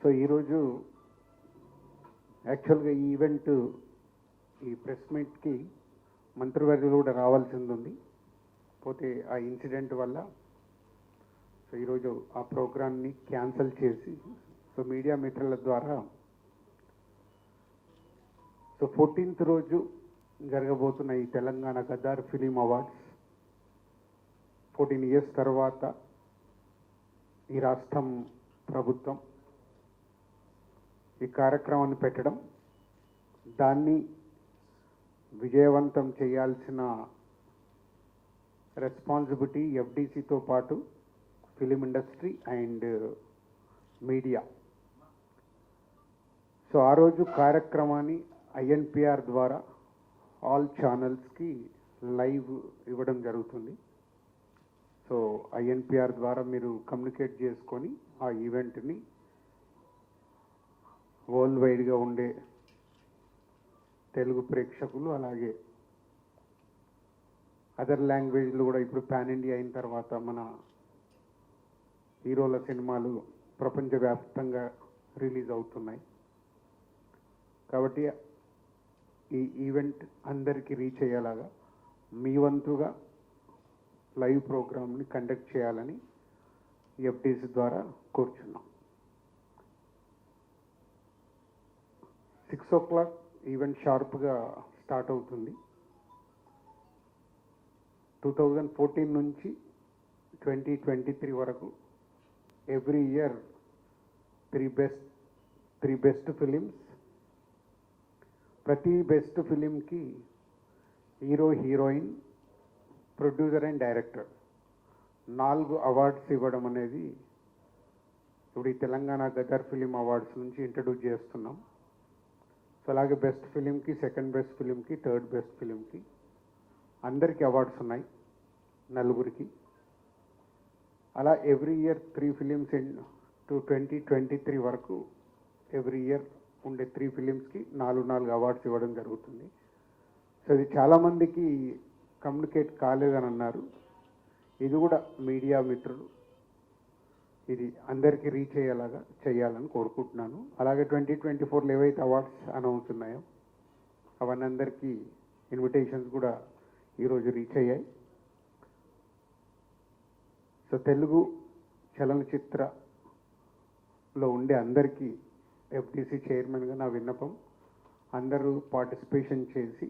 So ఈరోజు యాక్చువల్గా ఈ ఈవెంట్ ఈ ప్రెస్ మీట్కి మంత్రివర్యులు కూడా రావాల్సింది ఉంది. పోతే ఆ ఇన్సిడెంట్ వల్ల సో ఈరోజు ఆ ప్రోగ్రామ్ని క్యాన్సిల్ చేసి సో మీడియా మిత్రుల ద్వారా సో 14th రోజు జరగబోతున్న ఈ Telangana Gaddar film awards 14 years తర్వాత ఈ రాష్ట్రం ప్రభుత్వం ఈ కార్యక్రమాన్ని పెట్టడం, దాన్ని విజయవంతం చేయాల్సిన రెస్పాన్సిబిలిటీ ఎఫ్డీసీతో పాటు film industry and media. So ఆ రోజు కార్యక్రమాన్ని ఐఎన్పిఆర్ ద్వారా ఆల్ ఛానల్స్కి లైవ్ ఇవ్వడం జరుగుతుంది. సో ఐఎన్పిఆర్ ద్వారా మీరు కమ్యూనికేట్ చేసుకొని ఆ ఈవెంట్ని వరల్డ్ వైడ్గా ఉండే తెలుగు ప్రేక్షకులు అలాగే అదర్ లాంగ్వేజ్లు కూడా ఇప్పుడు పాన్ ఇండియా అయిన తర్వాత మన హీరోల సినిమాలు ప్రపంచవ్యాప్తంగా రిలీజ్ అవుతున్నాయి. కాబట్టి ఈ ఈవెంట్ అందరికీ రీచ్ అయ్యేలాగా మీ వంతుగా లైవ్ ప్రోగ్రామ్ని కండక్ట్ చేయాలని ఎఫ్డీసీ ద్వారా కోరుచున్నాం. 6 o'clock ఈవెంట్ షార్ప్గా స్టార్ట్ అవుతుంది. 2014 నుంచి 2023 వరకు every year three best films, ప్రతి బెస్ట్ ఫిలింకి hero, heroine, producer and director 4 awards ఇవ్వడం అనేది ఇప్పుడు ఈ తెలంగాణ గదర్ ఫిలిం అవార్డ్స్ నుంచి ఇంట్రడ్యూస్ చేస్తున్నాం. సో అలాగే బెస్ట్ ఫిలింకి, సెకండ్ బెస్ట్ ఫిలింకి, థర్డ్ బెస్ట్ ఫిలింకి అందరికీ అవార్డ్స్ ఉన్నాయి, 4కి. అలా ఎవ్రీ ఇయర్ 3 ఫిలిమ్స్ టు 2023 వరకు ఎవ్రీ ఇయర్ ఉండే 3 ఫిలిమ్స్కి 4 అవార్డ్స్ ఇవ్వడం జరుగుతుంది. సో ఇది చాలామందికి కమ్యూనికేట్ కాలేదని అన్నారు. ఇది కూడా మీడియా మిత్రులు ఇది అందరికీ రీచ్ అయ్యేలాగా చేయాలని కోరుకుంటున్నాను. అలాగే 2024లో ఏవైతే అవార్డ్స్ అనౌన్స్ ఉన్నాయో అవన్నీ అందరికీ ఇన్విటేషన్స్ కూడా ఈరోజు రీచ్ అయ్యాయి. సో తెలుగు చలనచిత్రలో ఉండే అందరికీ ఎఫ్డీసీ చైర్మన్గా నా విన్నపం, అందరూ పార్టిసిపేషన్ చేసి